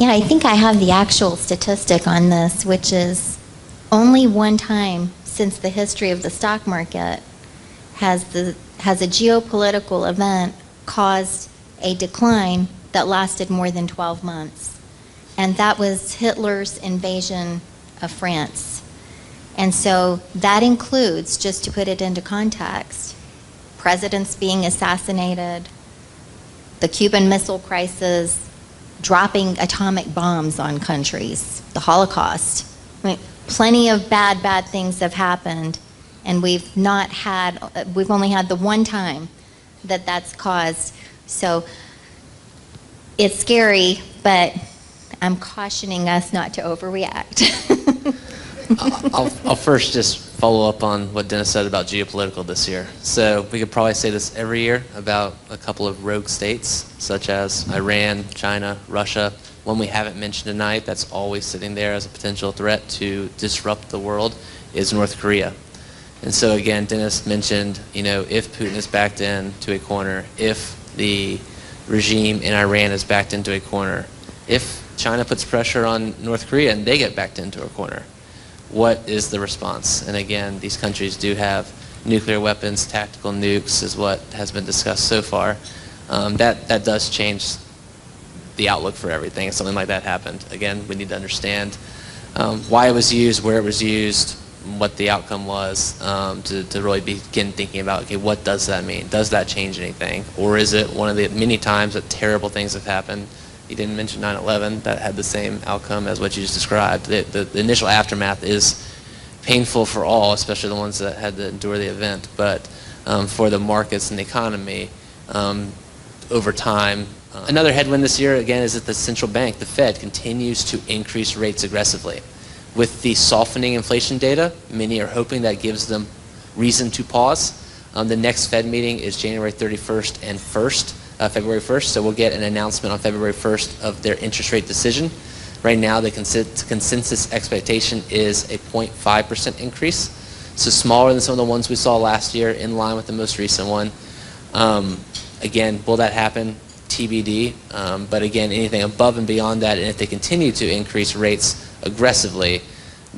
Yeah, I think I have the actual statistic on this, which is only one time since the history of the stock market has a geopolitical event caused a decline that lasted more than 12 months. And that was Hitler's invasion of France. And so that includes, just to put it into context, presidents being assassinated, the Cuban Missile Crisis, dropping atomic bombs on countries, the Holocaust. I mean, plenty of bad things have happened, and we've only had the one time that that's caused. So it's scary, but I'm cautioning us not to overreact. I'll first just follow up on what Dennis said about geopolitical this year. So we could probably say this every year about a couple of rogue states, such as Iran, China, Russia. One we haven't mentioned tonight that's always sitting there as a potential threat to disrupt the world is North Korea. And so again, Dennis mentioned, if Putin is backed into a corner, if the regime in Iran is backed into a corner, if China puts pressure on North Korea and they get backed into a corner, what is the response? And again, these countries do have nuclear weapons, tactical nukes is what has been discussed so far. That does change the outlook for everything if something like that happened. Again, we need to understand why it was used, where it was used, what the outcome was, to really begin thinking about, okay, what does that mean? Does that change anything? Or is it one of the many times that terrible things have happened? You didn't mention 9/11. That had the same outcome as what you just described. The initial aftermath is painful for all, especially the ones that had to endure the event. But for the markets and the economy, over time, another headwind this year, again, is that the central bank, the Fed, continues to increase rates aggressively. With the softening inflation data, many are hoping that gives them reason to pause. The next Fed meeting is January 31st and February 1st, so we'll get an announcement on February 1st of their interest rate decision. Right now, the consensus expectation is a 0.5% increase, so smaller than some of the ones we saw last year, in line with the most recent one. Again, will that happen? TBD, but again, anything above and beyond that, and if they continue to increase rates aggressively,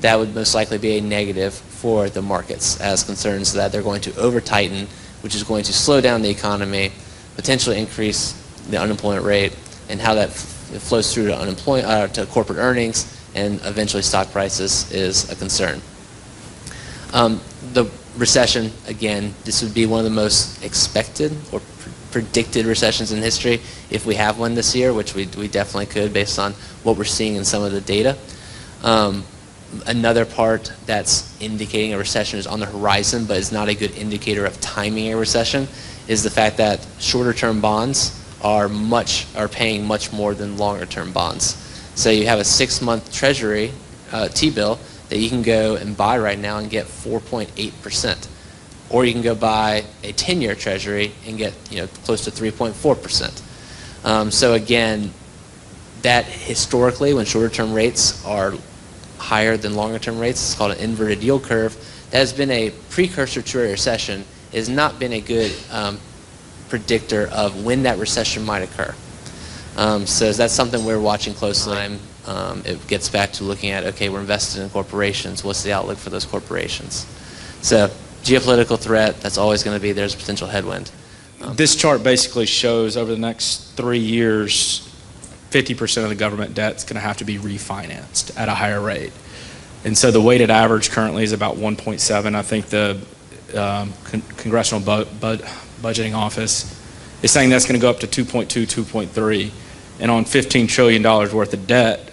that would most likely be a negative for the markets, as concerns that they're going to over-tighten, which is going to slow down the economy, potentially increase the unemployment rate, and how that flows through to to corporate earnings and eventually stock prices is a concern. The recession, again, this would be one of the most expected or predicted recessions in history if we have one this year, which we definitely could based on what we're seeing in some of the data. Another part that's indicating a recession is on the horizon, but is not a good indicator of timing a recession, is the fact that shorter-term bonds are paying much more than longer-term bonds. So you have a 6-month Treasury T-bill that you can go and buy right now and get 4.8%, or you can go buy a 10-year Treasury and get close to 3.4%. So again, that historically, when shorter-term rates are higher than longer-term rates, it's called an inverted yield curve. That has been a precursor to a recession. It has not been a good predictor of when that recession might occur. So that's something we're watching closely. It gets back to looking at, okay, we're invested in corporations. What's the outlook for those corporations? So geopolitical threat, that's always going to be, there's a potential headwind. This chart basically shows over the next 3 years, 50% of the government debt is going to have to be refinanced at a higher rate. And so the weighted average currently is about 1.7. I think the Congressional Budgeting Office is saying that's going to go up to 2.2, 2.3. And on $15 trillion worth of debt,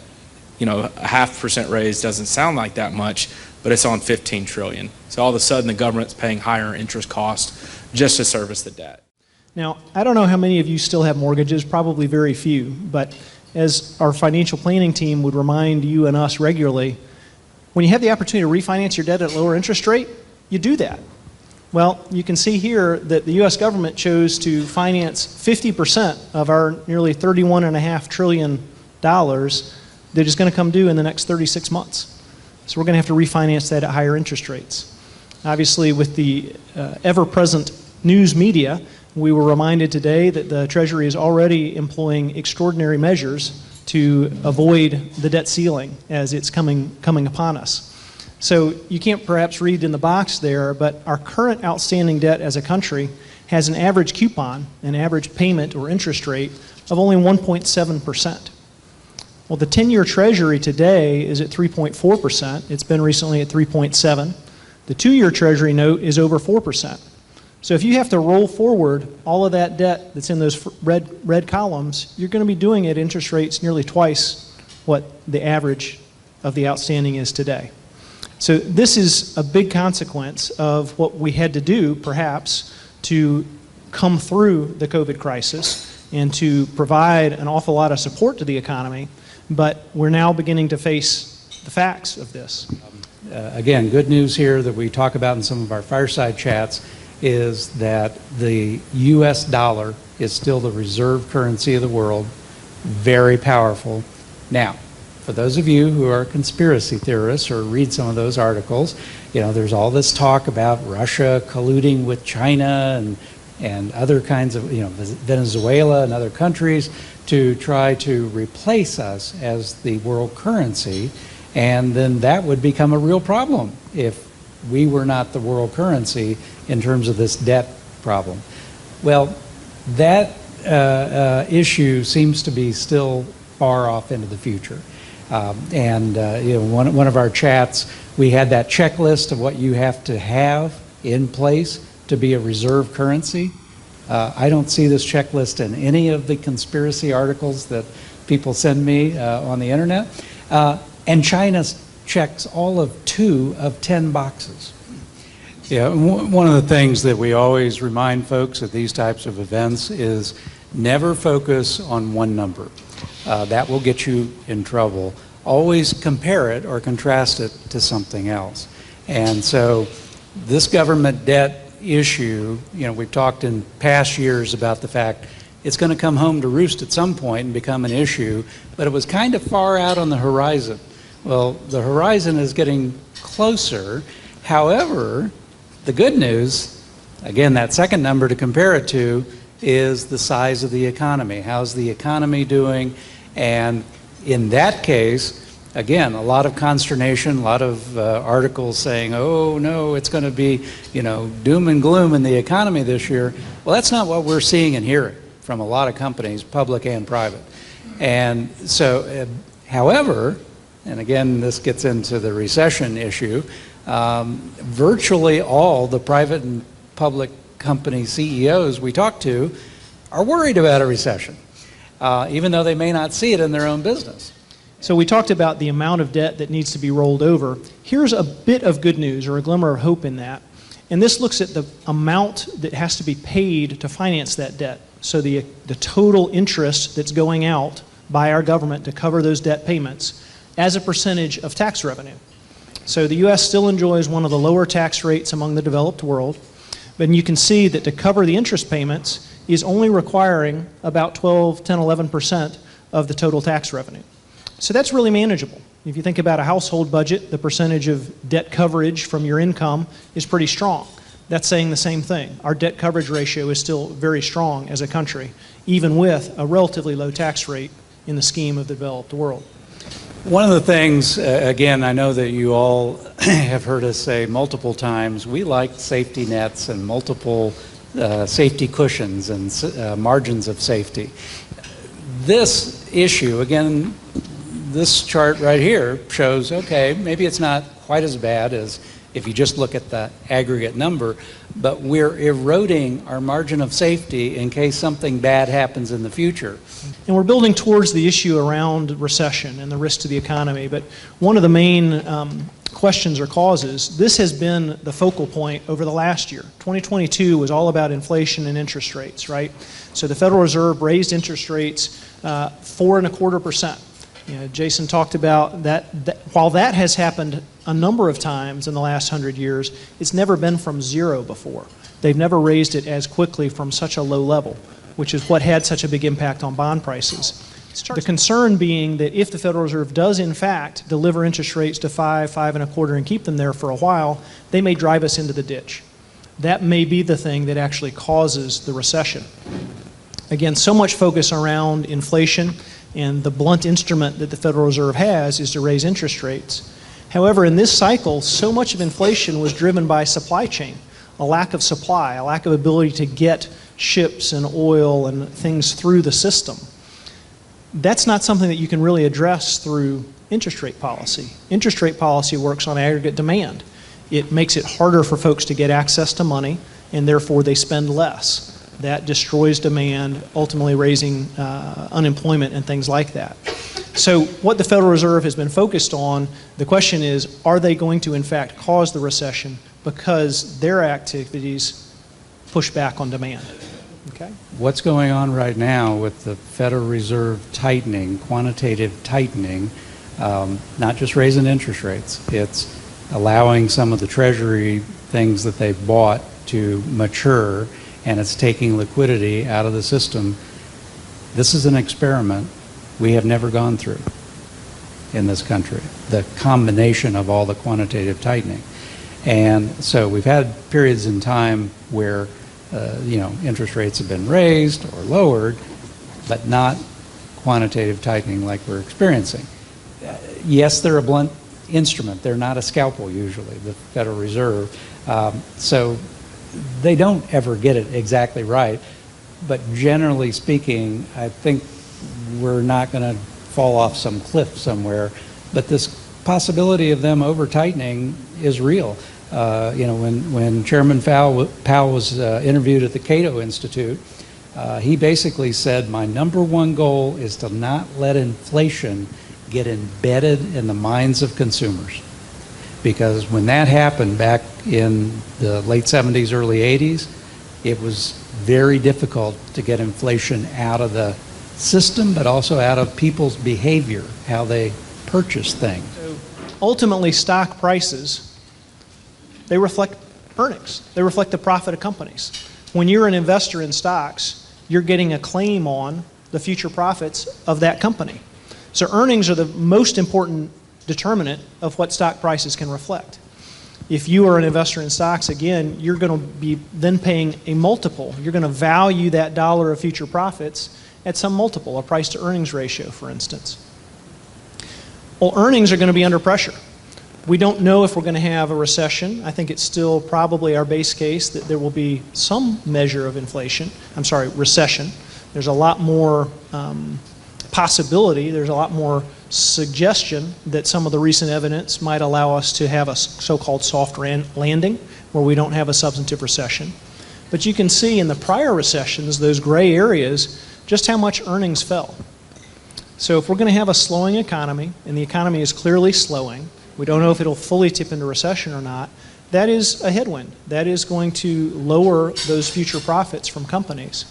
a 0.5% raise doesn't sound like that much, but it's on 15 trillion. So all of a sudden the government's paying higher interest costs just to service the debt. Now, I don't know how many of you still have mortgages, probably very few, but as our financial planning team would remind you and us regularly, when you have the opportunity to refinance your debt at a lower interest rate, you do that. Well, you can see here that the U.S. government chose to finance 50% of our nearly $31.5 trillion that is going to come due in the next 36 months. So we're going to have to refinance that at higher interest rates. Obviously, with the ever-present news media, we were reminded today that the Treasury is already employing extraordinary measures to avoid the debt ceiling as it's coming upon us. So you can't perhaps read in the box there, but our current outstanding debt as a country has an average coupon, an average payment or interest rate of only 1.7%. Well, the 10-year Treasury today is at 3.4%. It's been recently at 3.7. The 2-year Treasury note is over 4%. So if you have to roll forward all of that debt that's in those red columns, you're going to be doing it at interest rates nearly twice what the average of the outstanding is today. So this is a big consequence of what we had to do, perhaps, to come through the COVID crisis and to provide an awful lot of support to the economy, but we're now beginning to face the facts of this. Again, good news here that we talk about in some of our fireside chats is that the U.S. dollar is still the reserve currency of the world, very powerful. Now, for those of you who are conspiracy theorists or read some of those articles, you know, there's all this talk about Russia colluding with China and other kinds of, you know, Venezuela and other countries to try to replace us as the world currency, and then that would become a real problem if we were not the world currency in terms of this debt problem. Well, that issue seems to be still far off into the future. You know, one of our chats, we had that checklist of what you have to have in place to be a reserve currency. I don't see this checklist in any of the conspiracy articles that people send me on the internet. And China checks all of 2 of 10 boxes. Yeah, one of the things that we always remind folks at these types of events is never focus on one number. That will get you in trouble. Always compare it or contrast it to something else. And so this government debt issue, you know, we've talked in past years about the fact it's going to come home to roost at some point and become an issue, but it was kind of far out on the horizon. Well, the horizon is getting closer. However, the good news, again, that second number to compare it to is the size of the economy. How's the economy doing? And in that case, again, a lot of consternation, a lot of articles saying, oh no, it's going to be, you know, doom and gloom in the economy this year. Well, that's not what we're seeing and hearing from a lot of companies, public and private. And so, however, and again, this gets into the recession issue, virtually all the private and public company CEOs we talk to are worried about a recession, even though they may not see it in their own business. So we talked about the amount of debt that needs to be rolled over. Here's a bit of good news, or a glimmer of hope in that. And this looks at the amount that has to be paid to finance that debt. So the total interest that's going out by our government to cover those debt payments as a percentage of tax revenue. So the U.S. still enjoys one of the lower tax rates among the developed world, but you can see that to cover the interest payments is only requiring about 12, 10, 11% of the total tax revenue. So that's really manageable. If you think about a household budget, the percentage of debt coverage from your income is pretty strong. That's saying the same thing. Our debt coverage ratio is still very strong as a country, even with a relatively low tax rate in the scheme of the developed world. One of the things, again, I know that you all have heard us say multiple times, we like safety nets and multiple safety cushions and margins of safety. This issue, again, this chart right here shows, okay, maybe it's not quite as bad as if you just look at the aggregate number, but we're eroding our margin of safety in case something bad happens in the future. And we're building towards the issue around recession and the risk to the economy. But one of the main questions or causes, this has been the focal point over the last year. 2022 was all about inflation and interest rates, right? So the Federal Reserve raised interest rates 4.25%. You know, Jason talked about that while that has happened a number of times in the last 100 years, it's never been from zero before. They've never raised it as quickly from such a low level, which is what had such a big impact on bond prices. The concern being that if the Federal Reserve does in fact deliver interest rates to 5, 5.25 and keep them there for a while, they may drive us into the ditch. That may be the thing that actually causes the recession. Again, so much focus around inflation. And the blunt instrument that the Federal Reserve has is to raise interest rates. However, in this cycle, so much of inflation was driven by supply chain, a lack of supply, a lack of ability to get ships and oil and things through the system. That's not something that you can really address through interest rate policy. Interest rate policy works on aggregate demand. It makes it harder for folks to get access to money, and therefore they spend less. That destroys demand, ultimately raising unemployment and things like that. So what the Federal Reserve has been focused on, the question is, are they going to in fact cause the recession because their activities push back on demand? Okay. What's going on right now with the Federal Reserve tightening, quantitative tightening, not just raising interest rates, it's allowing some of the Treasury things that they've bought to mature, and it's taking liquidity out of the system. This is an experiment we have never gone through in this country, the combination of all the quantitative tightening. And so we've had periods in time where interest rates have been raised or lowered, but not quantitative tightening like we're experiencing. Yes, they're a blunt instrument. They're not a scalpel usually, the Federal Reserve. So they don't ever get it exactly right. But generally speaking, I think we're not going to fall off some cliff somewhere. But this possibility of them over-tightening is real. When Chairman Powell was interviewed at the Cato Institute, he basically said, my number one goal is to not let inflation get embedded in the minds of consumers. Because when that happened back in the late 70s, early 80s, it was very difficult to get inflation out of the system, but also out of people's behavior, how they purchase things. So ultimately, stock prices, they reflect earnings. They reflect the profit of companies. When you're an investor in stocks, you're getting a claim on the future profits of that company. So earnings are the most important determinant of what stock prices can reflect. If you are an investor in stocks, again, you're going to be then paying a multiple. You're going to value that dollar of future profits at some multiple, a price to earnings ratio, for instance. Well, earnings are going to be under pressure. We don't know if we're going to have a recession. I think it's still probably our base case that there will be some measure of recession. There's a lot more possibility, there's a lot more suggestion that some of the recent evidence might allow us to have a so-called soft landing where we don't have a substantive recession. But you can see in the prior recessions, those gray areas, just how much earnings fell. So if we're going to have a slowing economy, and the economy is clearly slowing, we don't know if it'll fully tip into recession or not, that is a headwind. That is going to lower those future profits from companies.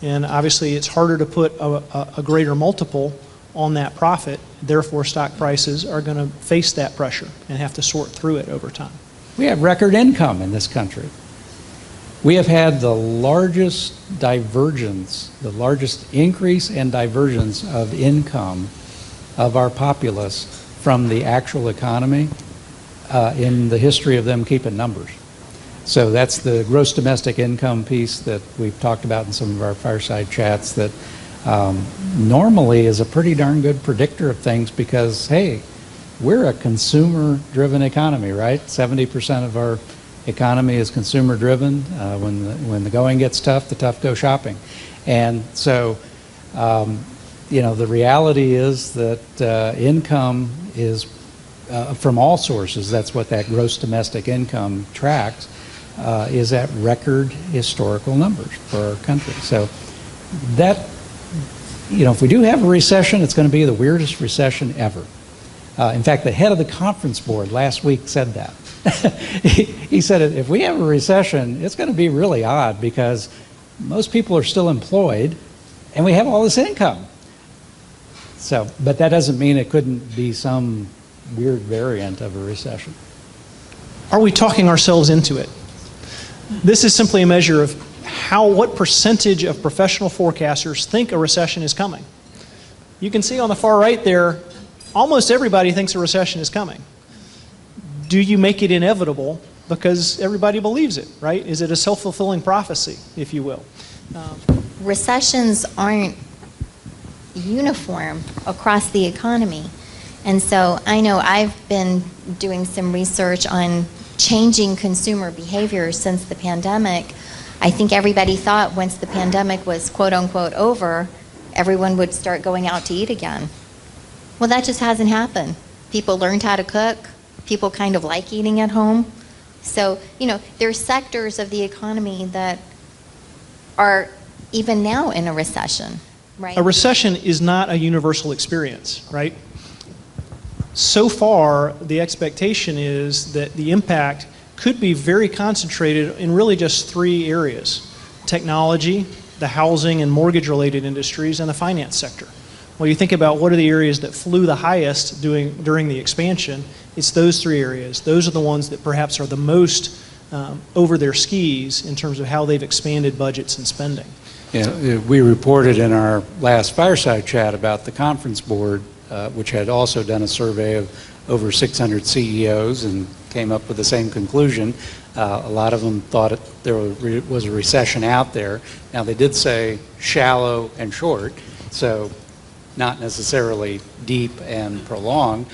And obviously it's harder to put a greater multiple on that profit. Therefore, stock prices are going to face that pressure and have to sort through it over time. We have record income in this country. We have had the largest divergence, the largest increase and divergence of income of our populace from the actual economy in the history of them keeping numbers. So that's the gross domestic income piece that we've talked about in some of our fireside chats that normally is a pretty darn good predictor of things because, hey, we're a consumer-driven economy, right? 70% of our economy is consumer-driven. When the going gets tough, the tough go shopping. And so, the reality is that income is from all sources, that's what that gross domestic income tracks, is at record historical numbers for our country. So that, if we do have a recession, it's going to be the weirdest recession ever. In fact, the head of the conference board last week said that. He said, if we have a recession, it's going to be really odd because most people are still employed and we have all this income. So, but that doesn't mean it couldn't be some weird variant of a recession. Are we talking ourselves into it? This is simply a measure of what percentage of professional forecasters think a recession is coming. You can see on the far right there, almost everybody thinks a recession is coming. Do you make it inevitable because everybody believes it, right? Is it a self-fulfilling prophecy, if you will? Recessions aren't uniform across the economy. And so I know I've been doing some research on changing consumer behavior since the pandemic. I think everybody thought once the pandemic was quote unquote over, everyone would start going out to eat again. Well, that just hasn't happened. People learned how to cook. People kind of like eating at home. So, there are sectors of the economy that are even now in a recession, right? A recession is not a universal experience, right? So far, the expectation is that the impact could be very concentrated in really just three areas: technology, the housing and mortgage-related industries, and the finance sector. Well, you think about what are the areas that flew the highest during the expansion, it's those three areas. Those are the ones that perhaps are the most over their skis in terms of how they've expanded budgets and spending. Yeah, we reported in our last fireside chat about the conference board, which had also done a survey of over 600 CEOs and came up with the same conclusion. A lot of them thought there was a recession out there. Now, they did say shallow and short, so not necessarily deep and prolonged,